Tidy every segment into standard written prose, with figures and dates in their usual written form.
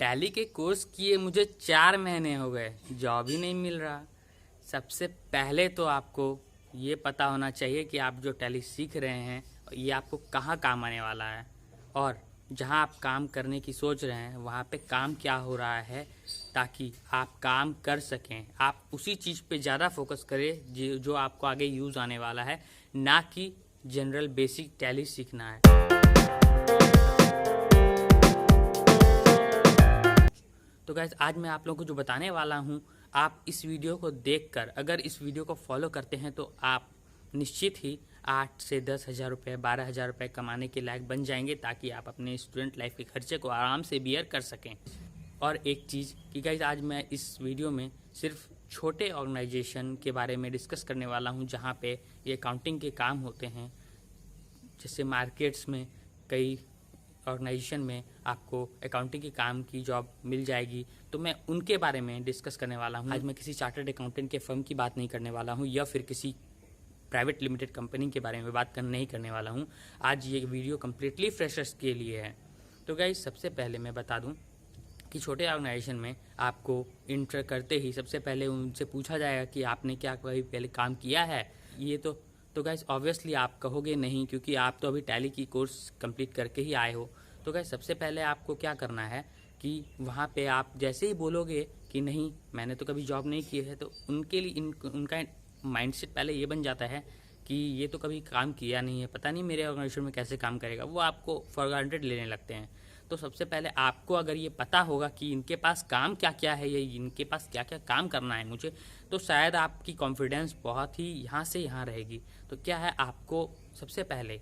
Tally के course किए मुझे 4 महीने हो गए, जॉब ही नहीं मिल रहा। सबसे पहले तो आपको ये पता होना चाहिए कि आप जो टैली सीख रहे हैं ये आपको कहाँ काम आने वाला है, और जहाँ आप काम करने की सोच रहे हैं वहाँ पे काम क्या हो रहा है, ताकि आप काम कर सकें। आप उसी चीज़ पे ज़्यादा फोकस करें जो आपको आगे यूज़ आने वाला है, ना कि जनरल बेसिक टैली सीखना है। तो गाइस, आज मैं आप लोगों को जो बताने वाला हूँ, आप इस वीडियो को देखकर अगर इस वीडियो को फॉलो करते हैं तो आप निश्चित ही 8 से 10 हज़ार रुपये, 12 हज़ार रुपये कमाने के लायक बन जाएंगे, ताकि आप अपने स्टूडेंट लाइफ के खर्चे को आराम से बियर कर सकें। और एक चीज़ कि गाइस, आज मैं इस वीडियो में सिर्फ छोटे ऑर्गेनाइजेशन के बारे में डिस्कस करने वाला हूँ, जहाँ पे ये अकाउंटिंग के काम होते हैं। जैसे मार्केट्स में कई ऑर्गेनाइजेशन में आपको अकाउंटिंग के काम की जॉब मिल जाएगी, तो मैं उनके बारे में डिस्कस करने वाला हूँ। आज मैं किसी चार्टर्ड अकाउंटेंट के फर्म की बात नहीं करने वाला हूँ, या फिर किसी प्राइवेट लिमिटेड कंपनी के बारे में बात नहीं करने वाला हूँ। आज ये वीडियो कम्प्लीटली फ्रेशर्स के लिए है। तो गाइस, सबसे पहले मैं बता दूँ कि छोटे ऑर्गेनाइजेशन में आपको इंटर करते ही सबसे पहले उनसे पूछा जाएगा कि आपने क्या कभी पहले काम किया है। ये तो गाइस ऑब्वियसली आप कहोगे नहीं, क्योंकि आप तो अभी टैली की कोर्स कंप्लीट करके ही आए हो। तो गाइस, सबसे पहले आपको क्या करना है कि वहाँ पे आप जैसे ही बोलोगे कि नहीं मैंने तो कभी जॉब नहीं की है, तो उनके लिए उनका माइंडसेट पहले ये बन जाता है कि ये तो कभी काम किया नहीं है, पता नहीं मेरे ऑर्गेनाइजेशन में कैसे काम करेगा। वो आपको फॉर ग्रांटेड लेने लगते हैं। तो सबसे पहले आपको अगर ये पता होगा कि इनके पास काम क्या क्या है, या इनके पास क्या क्या काम करना है मुझे, तो शायद आपकी कॉन्फिडेंस बहुत ही यहाँ से यहाँ रहेगी। तो क्या है, आपको सबसे पहले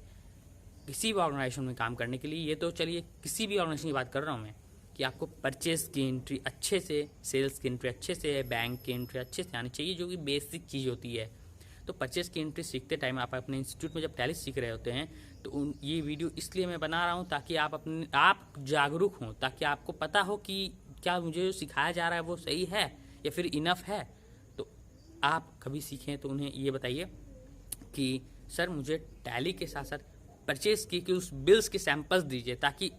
किसी भी ऑर्गेनाइजेशन में काम करने के लिए, ये तो चलिए किसी भी ऑर्गेनाइजेशन की बात कर रहा हूँ मैं, कि आपको परचेस की एंट्री अच्छे से, सेल्स की एंट्री अच्छे से, बैंक की एंट्री अच्छे से आनी चाहिए, जो कि बेसिक चीज़ होती है। तो परचेस की एंट्री सीखते टाइम आप अपने इंस्टीट्यूट में जब टैली सीख रहे होते हैं, तो ये वीडियो इसलिए मैं बना रहा हूँ ताकि आप जागरूक हों, ताकि आपको पता हो कि क्या मुझे जो सिखाया जा रहा है वो सही है या फिर इनफ है। तो आप कभी सीखें तो उन्हें ये बताइए कि सर मुझे टैली के साथ साथ परचेस की उस बिल्स के सैंपल्स दीजिए, ताकि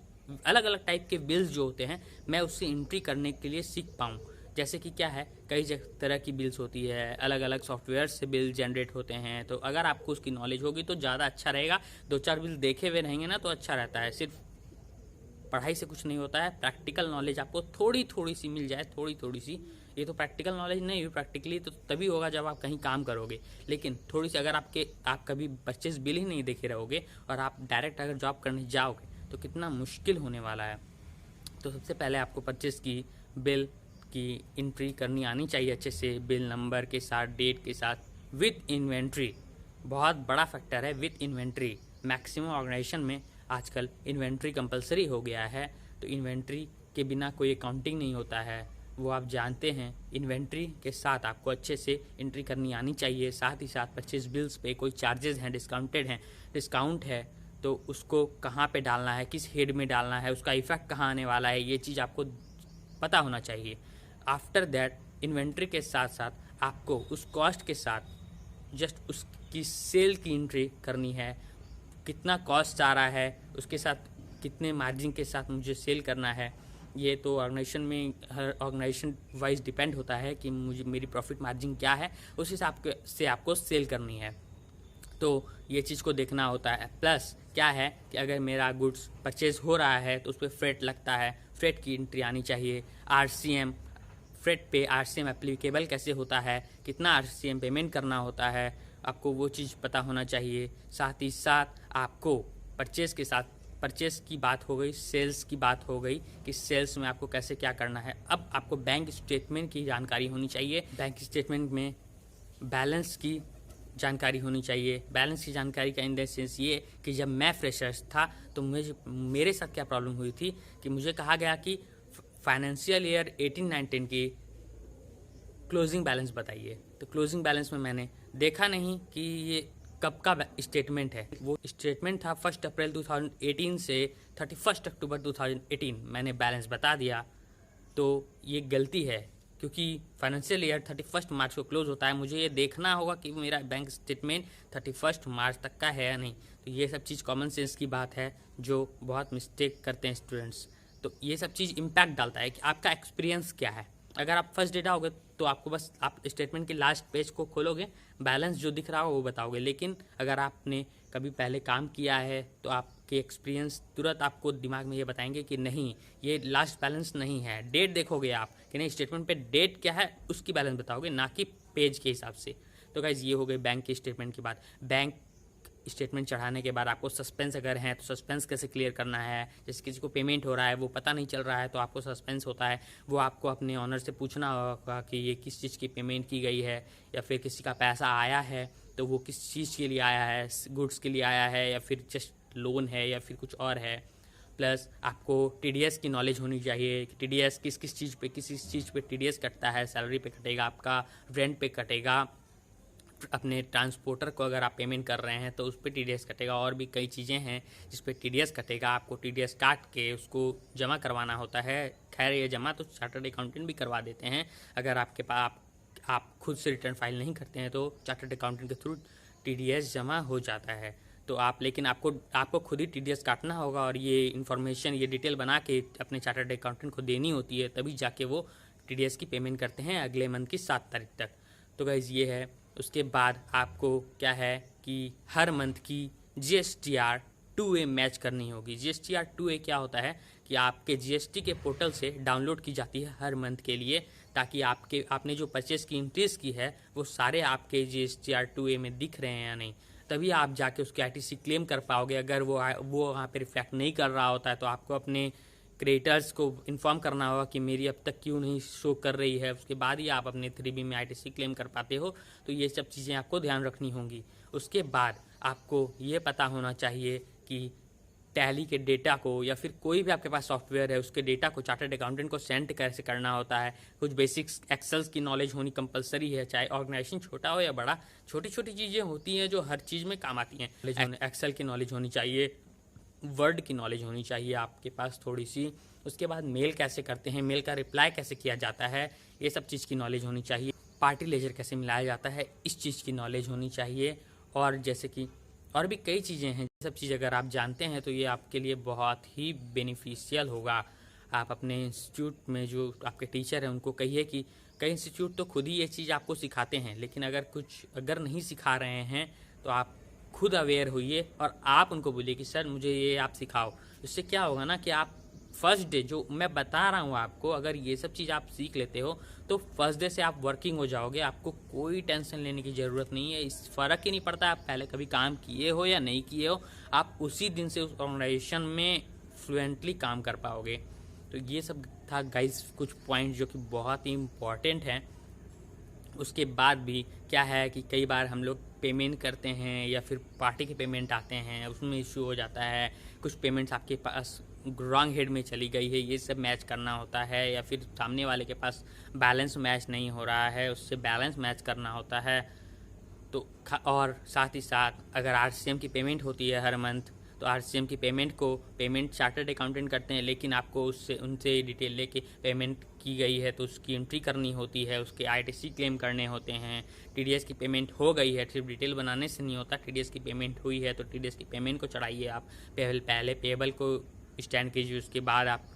अलग अलग टाइप के बिल्स जो होते हैं मैं उससे एंट्री करने के लिए सीख पाऊँ। जैसे कि क्या है, कई तरह की बिल्स होती है, अलग अलग सॉफ्टवेयर से बिल जनरेट होते हैं। तो अगर आपको उसकी नॉलेज होगी तो ज़्यादा अच्छा रहेगा। 2-4 बिल देखे हुए रहेंगे ना तो अच्छा रहता है। सिर्फ पढ़ाई से कुछ नहीं होता है, प्रैक्टिकल नॉलेज आपको थोड़ी थोड़ी सी मिल जाए, थोड़ी सी। ये तो प्रैक्टिकल नॉलेज नहीं हुई, प्रैक्टिकली तो तभी होगा जब आप कहीं काम करोगे। लेकिन थोड़ी सी अगर आप कभी परचेस बिल ही नहीं देखे रहोगे और आप डायरेक्ट अगर जॉब करने जाओगे तो कितना मुश्किल होने वाला है। तो सबसे पहले आपको परचेस की बिल की एंट्री करनी आनी चाहिए अच्छे से, बिल नंबर के साथ, डेट के साथ, विथ इन्वेंट्री। बहुत बड़ा फैक्टर है विथ इन्वेंट्री। मैक्सिमम ऑर्गेनाइजेशन में आजकल इन्वेंट्री कंपलसरी हो गया है। तो इन्वेंट्री के बिना कोई अकाउंटिंग नहीं होता है, वो आप जानते हैं। इन्वेंट्री के साथ आपको अच्छे से एंट्री करनी आनी चाहिए। साथ ही साथ परचेज बिल्स पे कोई चार्जेस हैं, डिस्काउंट है, तो उसको कहाँ पे डालना है, किस हेड में डालना है, उसका इफेक्ट कहाँ आने वाला है, ये चीज़ आपको पता होना चाहिए। आफ्टर दैट इन्वेंट्री के साथ साथ आपको उस कॉस्ट के साथ जस्ट उसकी सेल की एंट्री करनी है। कितना कॉस्ट आ रहा है, उसके साथ कितने मार्जिन के साथ मुझे सेल करना है। ये तो ऑर्गेनाइजेशन में हर ऑर्गेनाइजेशन वाइज डिपेंड होता है कि मेरी प्रॉफिट मार्जिन क्या है, उस हिसाब से आपको सेल करनी है। तो ये चीज़ को देखना होता है। प्लस क्या है कि अगर मेरा गुड्स परचेज हो रहा है तो उस पर फ्रेट लगता है, फ्रेट की एंट्री आनी चाहिए। RCM, फ्रेट पे RCM एप्लीकेबल कैसे होता है, कितना RCM पेमेंट करना होता है, आपको वो चीज़ पता होना चाहिए। साथ ही साथ आपको परचेज़ के साथ, परचेज़ की बात हो गई, सेल्स की बात हो गई कि सेल्स में आपको कैसे क्या करना है। अब आपको बैंक स्टेटमेंट की जानकारी होनी चाहिए। बैंक स्टेटमेंट में बैलेंस की जानकारी होनी चाहिए। बैलेंस की जानकारी का इन द सेंस ये कि जब मैं फ्रेशर्स था तो मेरे साथ क्या प्रॉब्लम हुई थी कि मुझे कहा गया कि फाइनेंशियल ईयर 18-19 की क्लोजिंग बैलेंस बताइए। तो क्लोजिंग बैलेंस में मैंने देखा नहीं कि ये कब का स्टेटमेंट है। वो स्टेटमेंट था 1 अप्रैल 2018 से 31 अक्टूबर 2018। मैंने बैलेंस बता दिया, तो ये गलती है, क्योंकि फाइनेंशियल ईयर 31 मार्च को क्लोज होता है। मुझे ये देखना होगा कि मेरा बैंक स्टेटमेंट 31 मार्च तक का है या नहीं। तो ये सब चीज़ कॉमन सेंस की बात है, जो बहुत मिस्टेक करते हैं स्टूडेंट्स। तो ये सब चीज़ इम्पैक्ट डालता है कि आपका एक्सपीरियंस क्या है। अगर आप फर्स्ट डेटा होगे तो आपको बस आप स्टेटमेंट के लास्ट पेज को खोलोगे, बैलेंस जो दिख रहा हो वो बताओगे। लेकिन अगर आपने कभी पहले काम किया है तो आपके एक्सपीरियंस तुरंत आपको दिमाग में ये बताएंगे कि नहीं, ये लास्ट बैलेंस नहीं है। डेट देखोगे आप कि नहीं, स्टेटमेंट पे डेट क्या है उसकी बैलेंस बताओगे, ना कि पेज के हिसाब से। तो गाइज ये हो गई बैंक के स्टेटमेंट की बात। बैंक स्टेटमेंट चढ़ाने के बाद आपको सस्पेंस अगर है तो सस्पेंस कैसे क्लियर करना है। जैसे किसी को पेमेंट हो रहा है वो पता नहीं चल रहा है तो आपको सस्पेंस होता है, वो आपको अपने ऑनर से पूछना होगा कि ये किस चीज़ की पेमेंट की गई है, या फिर किसी का पैसा आया है तो वो किस चीज़ के लिए आया है, गुड्स के लिए आया है या फिर जस्ट लोन है या फिर कुछ और है। प्लस आपको टीडीएस की नॉलेज होनी चाहिए कि टीडीएस किस किस चीज़ पे टीडीएस कटता है। सैलरी पे कटेगा, आपका रेंट पे कटेगा, अपने ट्रांसपोर्टर को अगर आप पेमेंट कर रहे हैं तो उस पर टीडीएस कटेगा, और भी कई चीज़ें हैं जिस पे टीडीएस कटेगा। आपको टीडीएस काट के उसको जमा करवाना होता है। खैर ये जमा तो चार्टर्ड अकाउंटेंट भी करवा देते हैं। अगर आपके पास आप खुद से रिटर्न फाइल नहीं करते हैं तो चार्टर्ड अकाउंटेंट के थ्रू टीडीएस जमा हो जाता है। तो लेकिन आपको खुद ही टीडीएस काटना होगा, और ये इन्फॉर्मेशन, ये डिटेल बना के अपने चार्टर्ड अकाउंटेंट को देनी होती है, तभी जाके वो टीडीएस की पेमेंट करते हैं अगले मंथ की 7 तारीख तक। तो गाइस ये है। उसके बाद आपको क्या है कि हर मंथ की GSTR 2A मैच करनी होगी। GSTR 2A क्या होता है कि आपके GST के पोर्टल से डाउनलोड की जाती है हर मंथ के लिए, ताकि आपने जो परचेस की इंट्रीज की है वो सारे आपके GSTR 2A में दिख रहे हैं या नहीं, तभी आप जाके उसके ITC क्लेम कर पाओगे। अगर वो वहाँ पे रिफ्लेक्ट नहीं कर रहा होता है तो आपको अपने क्रिएटर्स को इन्फॉर्म करना होगा कि मेरी अब तक क्यों नहीं शो कर रही है, उसके बाद ही आप अपने 3B में ITC क्लेम कर पाते हो। तो ये सब चीज़ें आपको ध्यान रखनी होंगी। उसके बाद आपको ये पता होना चाहिए कि टैली के डेटा को या फिर कोई भी आपके पास सॉफ्टवेयर है उसके डेटा को चार्टर्ड अकाउंटेंट को सेंड कैसे करना होता है। कुछ बेसिक्स एक्सेल्स की नॉलेज होनी कंपलसरी है, चाहे ऑर्गेनाइजेशन छोटा हो या बड़ा। छोटी छोटी चीज़ें होती हैं जो हर चीज़ में काम आती हैं। एक्सेल की नॉलेज होनी चाहिए, वर्ड की नॉलेज होनी चाहिए आपके पास थोड़ी सी। उसके बाद मेल कैसे करते हैं, मेल का रिप्लाई कैसे किया जाता है, ये सब चीज़ की नॉलेज होनी चाहिए। पार्टी लेजर कैसे मिलाया जाता है, इस चीज़ की नॉलेज होनी चाहिए। और जैसे कि और भी कई चीज़ें हैं, ये सब चीज़ अगर आप जानते हैं तो ये आपके लिए बहुत ही बेनिफिशियल होगा। आप अपने इंस्टीट्यूट में जो आपके टीचर हैं उनको कहिए कि कई इंस्टीट्यूट तो खुद ही ये चीज़ आपको सिखाते हैं, लेकिन अगर नहीं सिखा रहे हैं तो आप खुद अवेयर होइए और आप उनको बोलिए कि सर मुझे ये आप सिखाओ। इससे क्या होगा ना कि आप फर्स्ट डे जो मैं बता रहा हूँ आपको, अगर ये सब चीज़ आप सीख लेते हो तो फर्स्ट डे से आप वर्किंग हो जाओगे। आपको कोई टेंशन लेने की ज़रूरत नहीं है। इस फ़र्क ही नहीं पड़ता आप पहले कभी काम किए हो या नहीं किए हो, आप उसी दिन से उस ऑर्गेनाइजेशन में फ्लुएंटली काम कर पाओगे। तो ये सब था गाइस कुछ पॉइंट जो कि बहुत ही इम्पॉर्टेंट हैं। उसके बाद भी क्या है कि कई बार हम लोग पेमेंट करते हैं या फिर पार्टी के पेमेंट आते हैं, उसमें इशू हो जाता है। कुछ पेमेंट्स आपके पास रॉन्ग हेड में चली गई है, ये सब मैच करना होता है। या फिर सामने वाले के पास बैलेंस मैच नहीं हो रहा है, उससे बैलेंस मैच करना होता है। तो और साथ ही साथ अगर RCM की पेमेंट होती है हर मंथ, तो RCM की पेमेंट चार्टर्ड अकाउंटेंट करते हैं, लेकिन आपको उनसे डिटेल लेके पेमेंट की गई है तो उसकी एंट्री करनी होती है, उसके ITC क्लेम करने होते हैं। TDS की पेमेंट हो गई है, सिर्फ डिटेल बनाने से नहीं होता। TDS की पेमेंट हुई है तो TDS की पेमेंट को चढ़ाइए आप, पहले पेबल को स्टैंड कीजिए, उसके बाद आप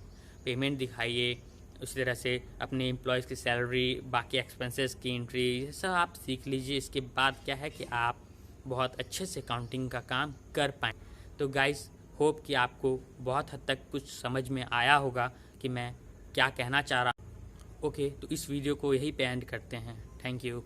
पेमेंट दिखाइए। उसी तरह से अपने एम्प्लॉयज़ की सैलरी, बाकी एक्सपेंसेस की एंट्री, ये सब आप सीख लीजिए। इसके बाद क्या है कि आप बहुत अच्छे से अकाउंटिंग का काम कर पाएँ। तो गाइस होप कि आपको बहुत हद तक कुछ समझ में आया होगा कि मैं क्या कहना चाह रहा हूँ। ओके, तो इस वीडियो को यहीं पे एंड करते हैं। Thank you.